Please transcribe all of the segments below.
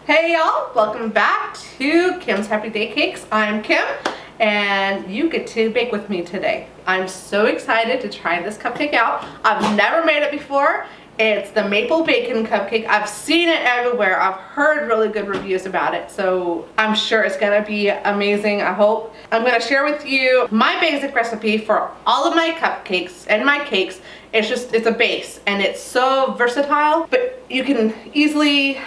Hey y'all, welcome back to Kim's Happy Day Cakes. I'm Kim and you get to bake with me today. I'm so excited to try this cupcake out. I've never made it before. It's the Maple Bacon Cupcake. I've seen it everywhere. I've heard really good reviews about it, so I'm sure it's gonna be amazing, I hope. I'm gonna share with you my basic recipe for all of my cupcakes and my cakes. It's a base and it's so versatile, but you can easily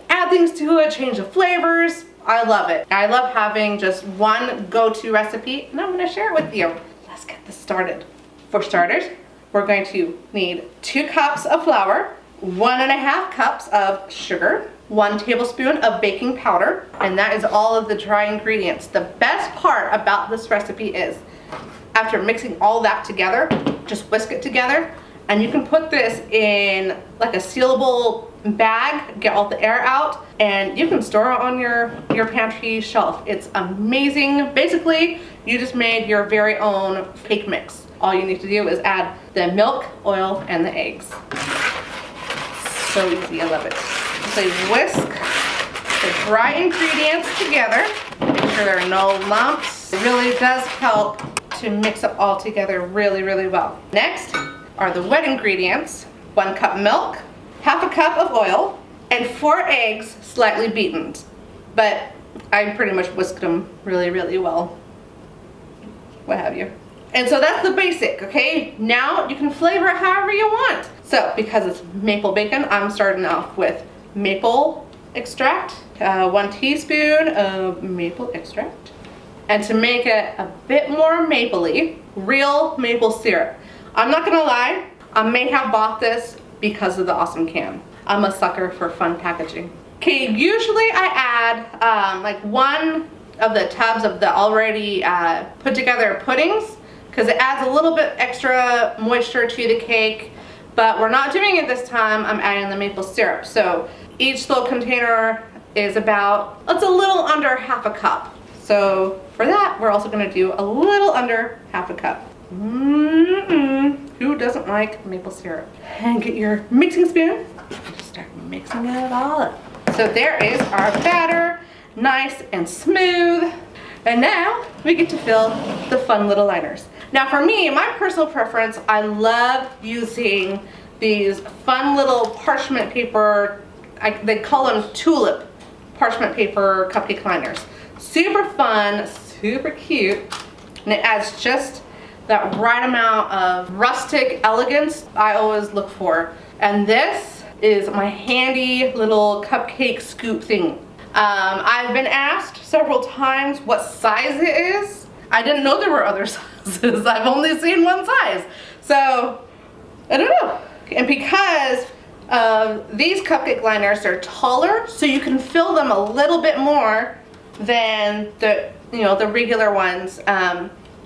add things to it, change the flavors. I love it. I love having just one go-to recipe, and I'm gonna share it with you. Let's get this started. For starters, we're going to need 2 cups of flour, 1.5 cups of sugar, 1 tablespoon of baking powder, and that is all of the dry ingredients. The best part about this recipe is, after mixing all that together, just whisk it together, and you can put this in like a sealable bag, get all the air out, and you can store it on your pantry shelf. It's amazing. Basically, you just made your very own cake mix. All you need to do is add the milk, oil, and the eggs. So easy, I love it. So you whisk the dry ingredients together. Make sure there are no lumps. It really does help to mix it all together really, really well. Next are the wet ingredients. 1 cup milk, 1/2 cup of oil, and 4 eggs slightly beaten. But I pretty much whisked them really, really well. What have you. And so that's the basic, okay? Now you can flavor it however you want. So because it's maple bacon, I'm starting off with maple extract, 1 teaspoon of maple extract. And to make it a bit more mapley, real maple syrup. I'm not gonna lie, I may have bought this because of the awesome can. I'm a sucker for fun packaging. Okay, usually I add like 1 of the tubs of the already put together puddings, because it adds a little bit extra moisture to the cake, but we're not doing it this time. I'm adding the maple syrup. So each little container is about, it's a little under 1/2 cup. So for that, we're also gonna do a little under 1/2 cup. Who doesn't like maple syrup? And get your mixing spoon and just start mixing it all up. So there is our batter, nice and smooth. And now we get to fill the fun little liners. Now for me, my personal preference, I love using these fun little parchment paper, they call them tulip parchment paper cupcake liners. Super fun, super cute, and it adds just that right amount of rustic elegance I always look for. And this is my handy little cupcake scoop thing. I've been asked several times what size it is. I didn't know there were other sizes. I've only seen one size. So, I don't know. And because these cupcake liners are taller, so you can fill them a little bit more than the regular ones.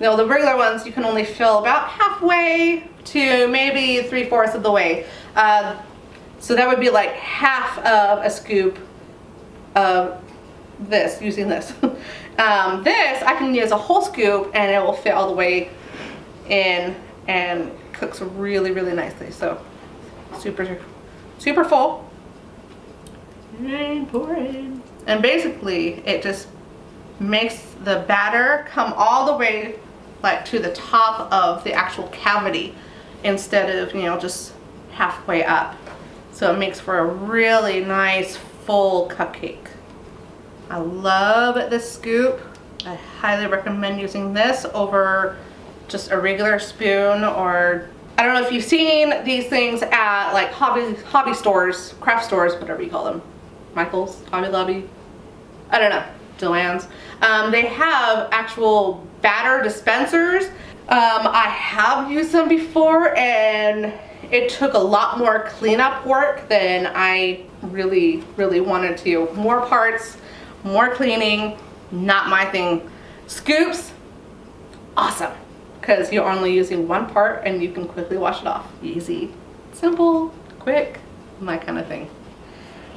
The regular ones you can only fill about halfway to maybe 3/4 of the way. So that would be like half of a scoop of this, using this. This I can use a whole scoop and it will fit all the way in and cooks really, really nicely. So super full. And pour in. And basically it just makes the batter come all the way like to the top of the actual cavity instead of, just halfway up. So it makes for a really nice full cupcake. I love this scoop. I highly recommend using this over just a regular spoon, or I don't know if you've seen these things at like hobby stores, craft stores, whatever you call them. Michael's, Hobby Lobby, I don't know, Joann's. They have actual batter dispensers. I have used them before and it took a lot more cleanup work than I really, really wanted to. More parts, more cleaning, not my thing. Scoops, awesome, because you're only using 1 part and you can quickly wash it off. Easy, simple, quick, my kind of thing.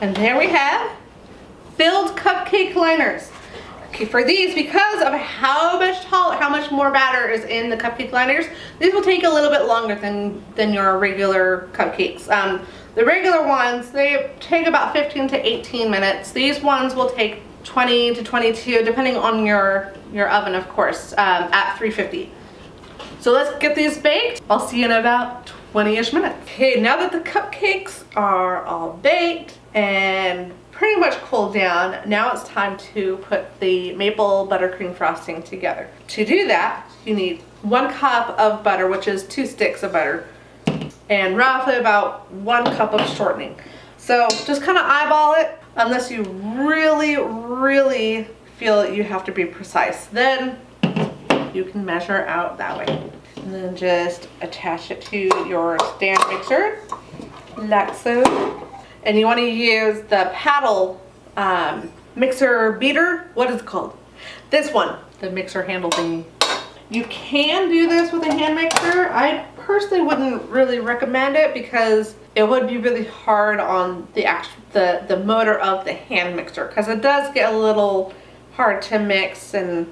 And there we have filled cupcake liners. Okay, for these, because of how much more batter is in the cupcake liners, these will take a little bit longer than your regular cupcakes. The regular ones, they take about 15 to 18 minutes. These ones will take 20 to 22, depending on your oven, of course, at 350. So let's get these baked. I'll see you in about 20-ish minutes. Okay, now that the cupcakes are all baked and pretty much cooled down, now it's time to put the maple buttercream frosting together. To do that, you need 1 cup of butter, which is 2 sticks of butter, and roughly about 1 cup of shortening. So just kind of eyeball it, unless you really, really feel that you have to be precise. Then you can measure out that way. And then just attach it to your stand mixer, like so. And you want to use the paddle mixer beater. What is it called? This one, the mixer handle thingy. You can do this with a hand mixer. I personally wouldn't really recommend it because it would be really hard on the motor of the hand mixer, because it does get a little hard to mix, and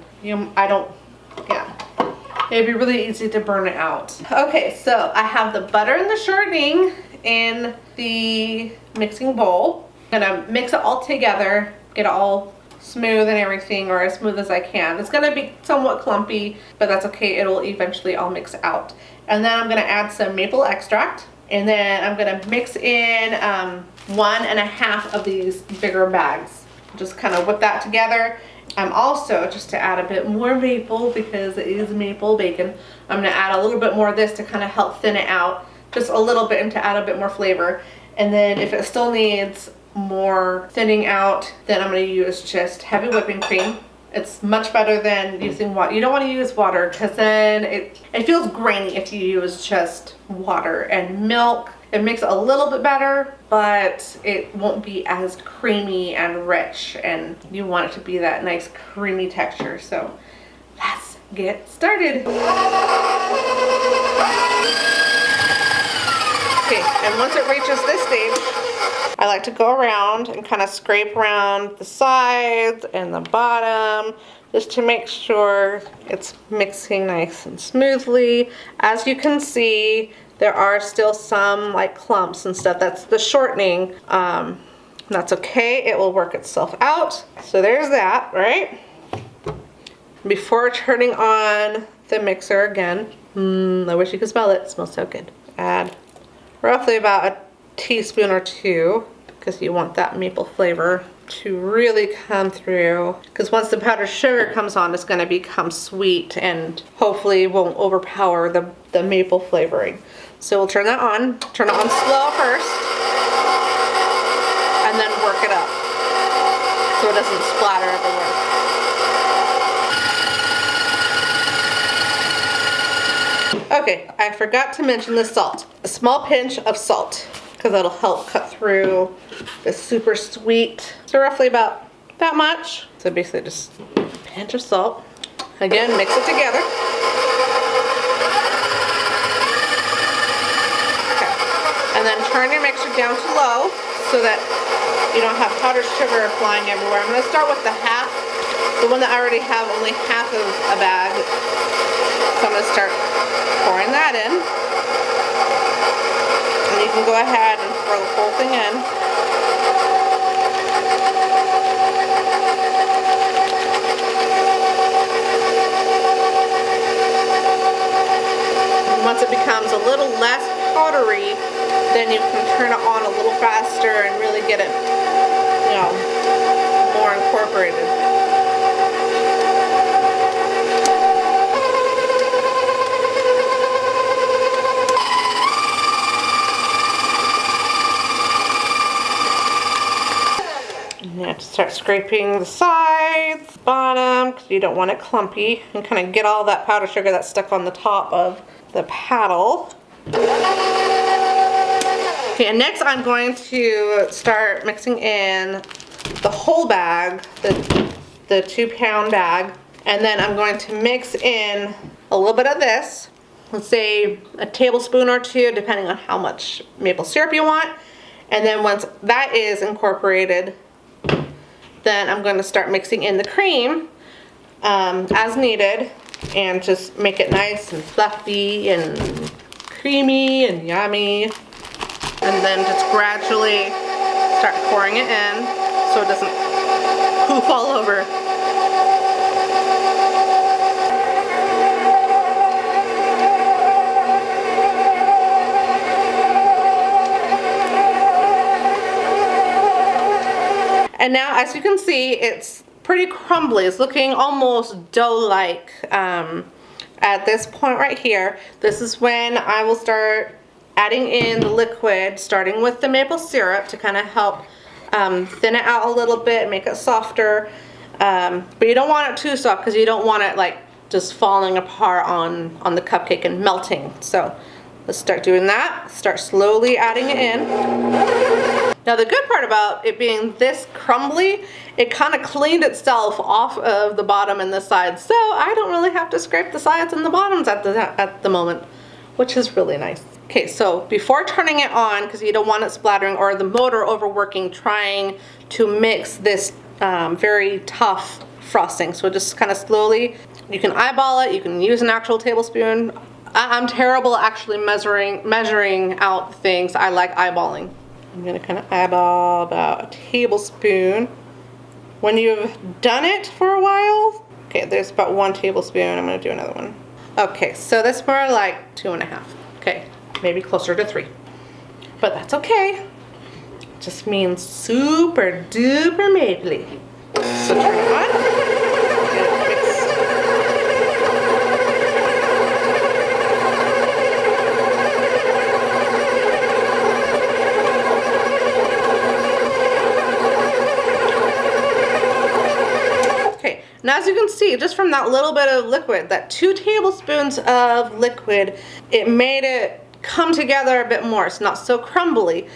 it'd be really easy to burn it out. Okay, so I have the butter and the shortening in the mixing bowl. I'm gonna mix it all together, get it all smooth and everything, or as smooth as I can. It's gonna be somewhat clumpy, but that's okay. It'll eventually all mix out. And then I'm gonna add some maple extract, and then I'm gonna mix in 1.5 of these bigger bags. Just kind of whip that together. I'm also, just to add a bit more maple, because it is maple bacon, I'm gonna add a little bit more of this to kind of help thin it out, just a little bit, and to add a bit more flavor. And then if it still needs more thinning out, then I'm going to use just heavy whipping cream. It's much better than using water. You don't want to use water, because then it feels grainy if you use just water. And milk, it makes it a little bit better, but it won't be as creamy and rich, and you want it to be that nice creamy texture. So let's get started. Okay, and once it reaches this stage, I like to go around and kind of scrape around the sides and the bottom, just to make sure it's mixing nice and smoothly. As you can see, there are still some like clumps and stuff. That's the shortening. That's okay, it will work itself out. So there's that, right? Before turning on the mixer again, I wish you could smell it. It smells so good. Add roughly about a teaspoon or 2, because you want that maple flavor to really come through. Because once the powdered sugar comes on, it's going to become sweet and hopefully won't overpower the maple flavoring. So we'll turn that on. Turn it on slow first, and then work it up so it doesn't splatter everywhere. Okay, I forgot to mention the salt. A small pinch of salt, because that'll help cut through the super sweet. So roughly about that much. So basically just a pinch of salt. Again, mix it together. Okay. And then turn your mixer down to low so that you don't have powdered sugar flying everywhere. I'm going to start with the half, the one that I already have only half of a bag. So I'm going to start pouring that in. And you can go ahead and throw the whole thing in. And once it becomes a little less powdery, then you can turn it on a little faster and really get it, more incorporated. You have to start scraping the sides, bottom, because you don't want it clumpy, and kind of get all that powdered sugar that's stuck on the top of the paddle. Okay, and next I'm going to start mixing in the whole bag, the 2-pound bag, and then I'm going to mix in a little bit of this, let's say a tablespoon or 2, depending on how much maple syrup you want. And then once that is incorporated, Then I'm going to start mixing in the cream as needed and just make it nice and fluffy and creamy and yummy. And then just gradually start pouring it in so it doesn't poof all over. And now, as you can see, it's pretty crumbly. It's looking almost dough-like at this point right here. This is when I will start adding in the liquid, starting with the maple syrup to kind of help thin it out a little bit, make it softer. But you don't want it too soft because you don't want it like just falling apart on the cupcake and melting. So let's start doing that. Start slowly adding it in. Now the good part about it being this crumbly, it kind of cleaned itself off of the bottom and the sides, so I don't really have to scrape the sides and the bottoms at the moment, which is really nice. Okay, so before turning it on, because you don't want it splattering or the motor overworking trying to mix this very tough frosting, so just kind of slowly, you can eyeball it, you can use an actual tablespoon. I'm terrible at actually measuring out things. I like eyeballing. I'm gonna kind of eyeball about a tablespoon. When you've done it for a while, okay, there's about 1 tablespoon. I'm gonna do another one. Okay, so that's more like 2.5. Okay, maybe closer to 3. But that's okay. It just means super duper mapley. So turn it on. Get it mixed. Now as you can see, just from that little bit of liquid, that 2 tablespoons of liquid, it made it come together a bit more. It's not so crumbly.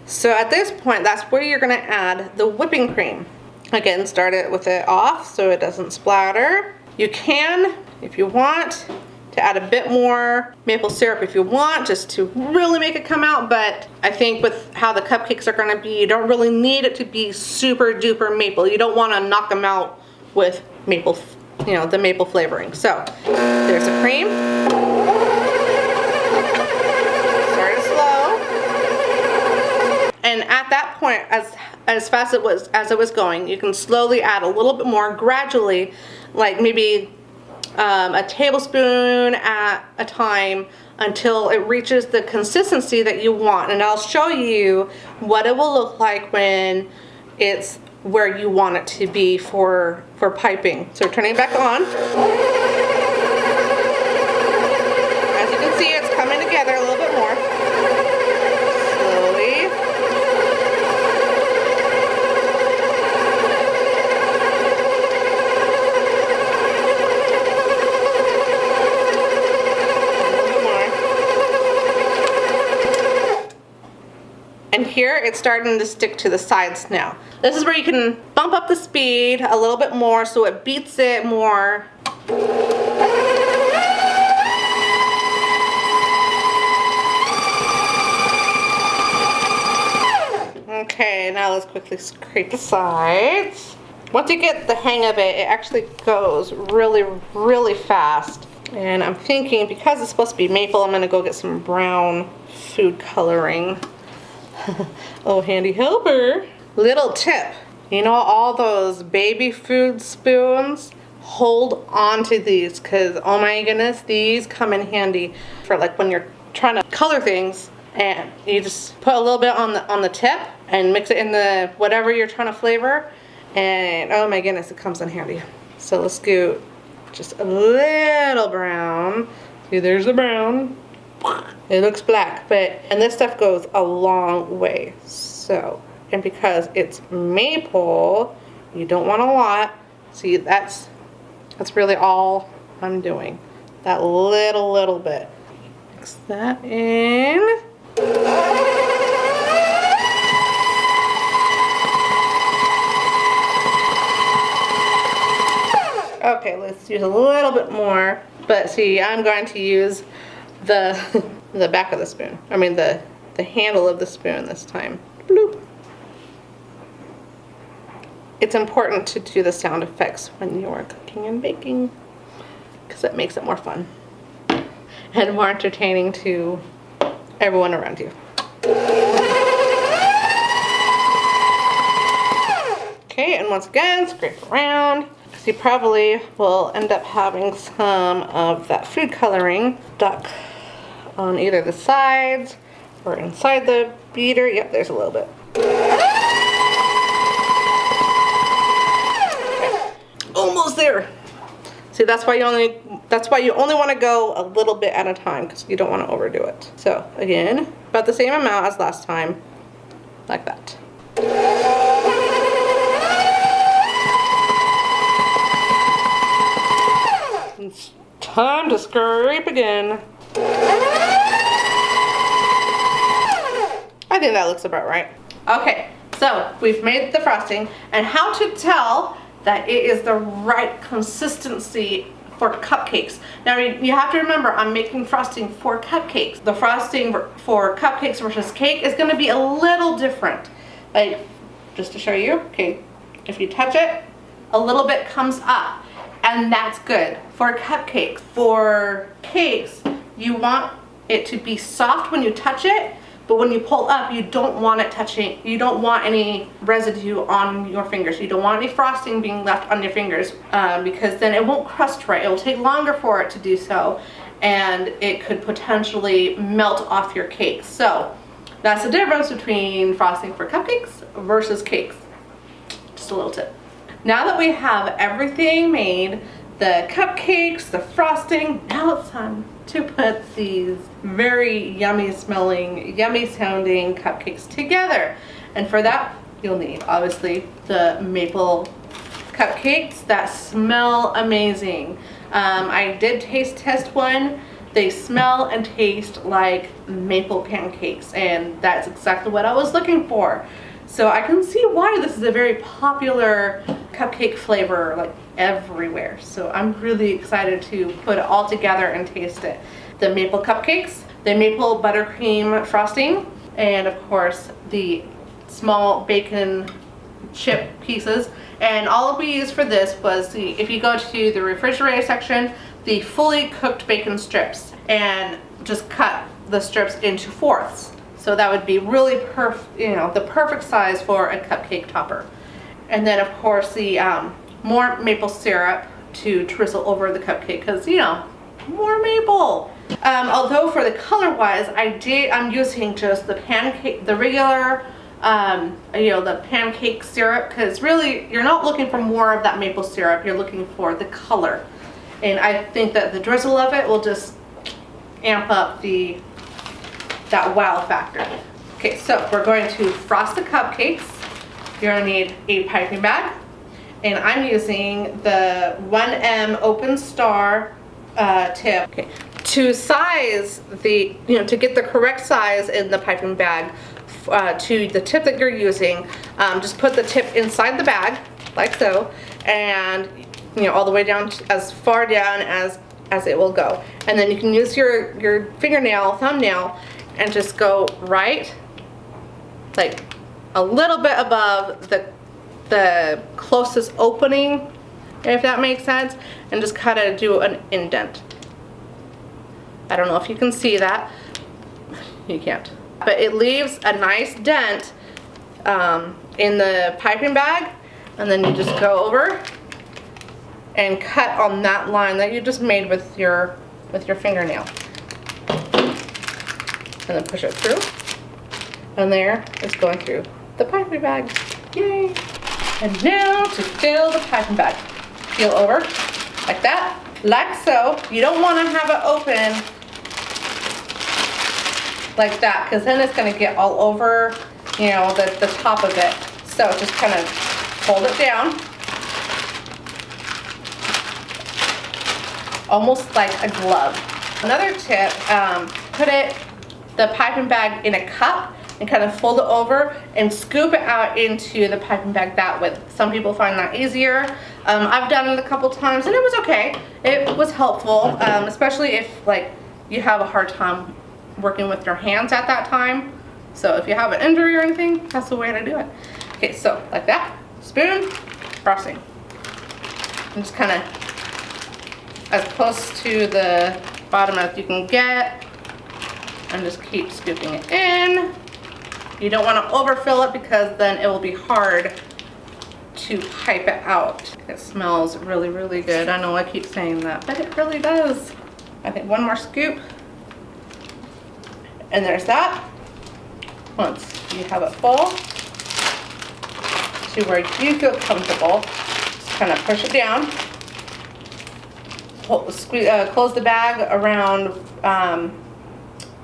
So at this point, that's where you're gonna add the whipping cream. Again, start it with it off so it doesn't splatter. You can, if you want, to add a bit more maple syrup if you want, just to really make it come out, but I think with how the cupcakes are gonna be, you don't really need it to be super duper maple. You don't wanna knock them out with maple, you know, the maple flavoring. So there's the cream. Start it slow. And at that point, as fast as it was going, you can slowly add a little bit more gradually, like maybe a tablespoon at a time until it reaches the consistency that you want. And I'll show you what it will look like when it's where you want it to be for piping. So turning it back on. As you can see, it's coming together a little bit more. Slowly. A little bit more. And here it's starting to stick to the sides now. This is where you can bump up the speed a little bit more so it beats it more. Okay, now let's quickly scrape the sides. Once you get the hang of it, it actually goes really, really fast. And I'm thinking, because it's supposed to be maple, I'm gonna go get some brown food coloring. Oh, handy helper. Little tip, you know all those baby food spoons? Hold on to these, because oh my goodness, these come in handy for like when you're trying to color things, and you just put a little bit on the tip and mix it in the whatever you're trying to flavor, and oh my goodness, it comes in handy. So let's do just a little brown. See, there's the brown. It looks black, and this stuff goes a long way. So, and because it's maple, you don't want a lot. See, that's really all I'm doing. That little bit. Mix that in. Okay, let's use a little bit more. But see, I'm going to use the back of the spoon. I mean the handle of the spoon this time. Bloop. it's important to do the sound effects when you are cooking and baking because it makes it more fun and more entertaining to everyone around you. Okay, and once again, scrape around. So you probably will end up having some of that food coloring stuck on either the sides or inside the beater. Yep, there's a little bit. Almost there. See, that's why you only want to go a little bit at a time because you don't want to overdo it. So again, about the same amount as last time, like that. It's time to scrape again. I think that looks about right. Okay, so we've made the frosting, and how to tell that it is the right consistency for cupcakes. Now you have to remember, I'm making frosting for cupcakes. The frosting for cupcakes versus cake is going to be a little different. Like, just to show you, okay, if you touch it, a little bit comes up, and that's good for cupcakes. For cakes, you want it to be soft when you touch it, but when you pull up, you don't want it touching, you don't want any residue on your fingers. You don't want any frosting being left on your fingers because then it won't crust right. It will take longer for it to do so, and it could potentially melt off your cake. So that's the difference between frosting for cupcakes versus cakes. Just a little tip. Now that we have everything made, the cupcakes, the frosting, now it's time to put these very yummy smelling, yummy sounding cupcakes together. And for that, you'll need obviously the maple cupcakes that smell amazing. I did taste test one. They smell and taste like maple pancakes, and that's exactly what I was looking for. So I can see why this is a very popular cupcake flavor, like everywhere. So I'm really excited to put it all together and taste it. The maple cupcakes, the maple buttercream frosting, and of course the small bacon chip pieces. And all we used for this was if you go to the refrigerator section, the fully cooked bacon strips, and just cut the strips into fourths. So that would be really the perfect size for a cupcake topper. And then of course the more maple syrup to drizzle over the cupcake because, you know, more maple. Although for the color wise, I'm using just the pancake, the regular, the pancake syrup, because really you're not looking for more of that maple syrup, you're looking for the color. And I think that the drizzle of it will just amp up that wow factor. Okay, so we're going to frost the cupcakes. You're gonna need a piping bag, and I'm using the 1M Open Star tip. Okay, to size to get the correct size in the piping bag to the tip that you're using, just put the tip inside the bag like so, and all the way down as far down as it will go. And then you can use your thumbnail, and just go right, like a little bit above the closest opening, if that makes sense, and just kind of do an indent. I don't know if you can see that. You can't. But it leaves a nice dent in the piping bag, and then you just go over and cut on that line that you just made with your fingernail. And then push it through. And there it's going through the piping bag. Yay! And now to fill the piping bag. Peel over like that, like so. You don't want to have it open like that, because then it's going to get all over, the top of it. So just kind of hold it down, almost like a glove. Another tip, put the piping bag in a cup and kind of fold it over and scoop it out into the piping bag that way. Some people find that easier. I've done it a couple times and it was okay. It was helpful, especially if you have a hard time working with your hands at that time. So if you have an injury or anything, that's the way to do it. Okay, so like that, spoon, frosting. And just kind of as close to the bottom as you can get, and just keep scooping it in. You don't want to overfill it because then it will be hard to pipe it out. It smells really, really good. I know I keep saying that, but it really does. I think one more scoop. And there's that. Once you have it full to where you feel comfortable, just kind of push it down. Close the bag around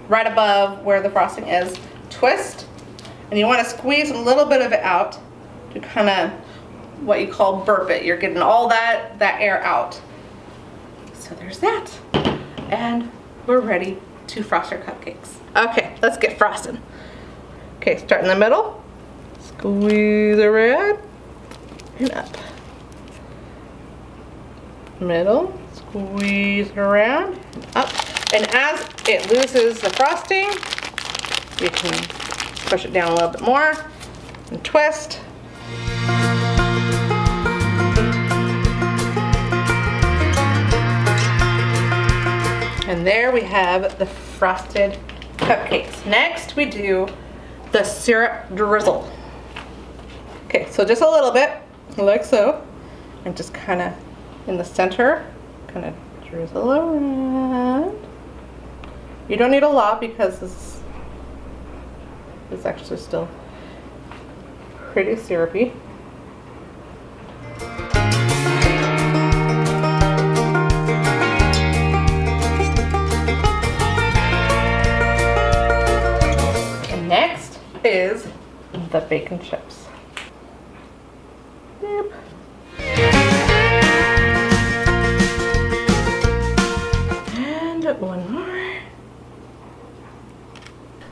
right above where the frosting is. Twist, and you want to squeeze a little bit of it out to kind of what you call burp it. You're getting all that air out. So there's that. And we're ready to frost our cupcakes. Okay, let's get frosted. Okay, start in the middle. Squeeze around and up. Middle, squeeze around and up. And as it loses the frosting, you can push it down a little bit more and twist. And there we have the frosted cupcakes. Next we do the syrup drizzle. Okay, so just a little bit, like so. And just kind of in the center, kind of drizzle around. You don't need a lot because this is actually still pretty syrupy. And next is the bacon chips. Yep. And one more.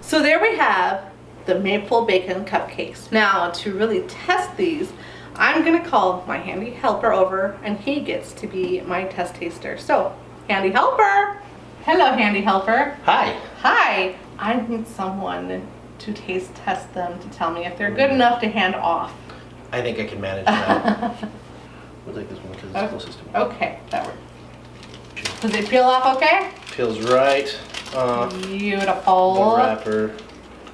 So there we have the Maple Bacon Cupcakes. Now to really test these, I'm gonna call my handy helper over and he gets to be my test taster. So, handy helper. Hello, handy helper. Hi. Hi. I need someone to taste test them to tell me if they're good enough to hand off. I think I can manage that. We'll take this one because it's closest to me. Okay, that works. Does it peel off okay? Feels right. Beautiful. The wrapper.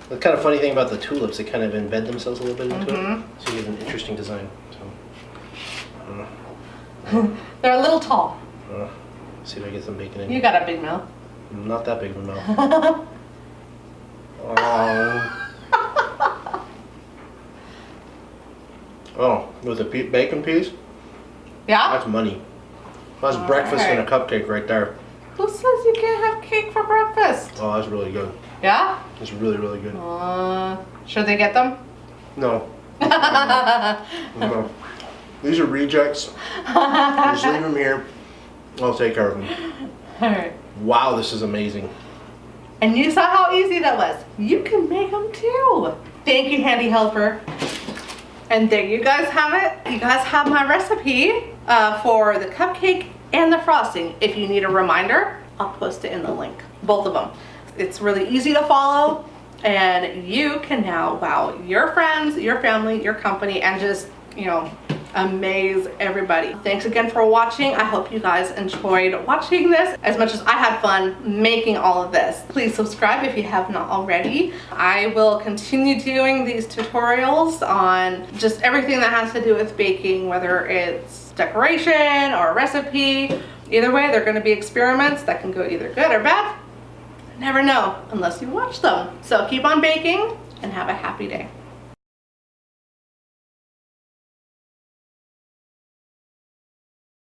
The kind of funny thing about the tulips, they kind of embed themselves a little bit into it. So you get an interesting design. So, They're a little tall. see if I get some bacon in. You got a big mouth. Not that big of a mouth. Oh, with a bacon piece? Yeah? That's money. That's breakfast and a cupcake right there. Who says you can't have cake for breakfast? Oh, that's really good. Yeah? It's really, really good. Should they get them? No. No. These are rejects. Just leave them here. I'll take care of them. Alright. Wow, this is amazing. And you saw how easy that was. You can make them too. Thank you, handy helper. And there you guys have it. You guys have my recipe for the cupcake and the frosting. If you need a reminder, I'll post it in the link. Both of them. It's really easy to follow, and you can now wow your friends, your family, your company, and just, you know, amaze everybody. Thanks again for watching. I hope you guys enjoyed watching this as much as I had fun making all of this. Please subscribe if you have not already. I will continue doing these tutorials on just everything that has to do with baking, whether it's decoration or recipe. Either way, they're going to be experiments that can go either good or bad. Never know unless you watch them. So keep on baking and have a happy day.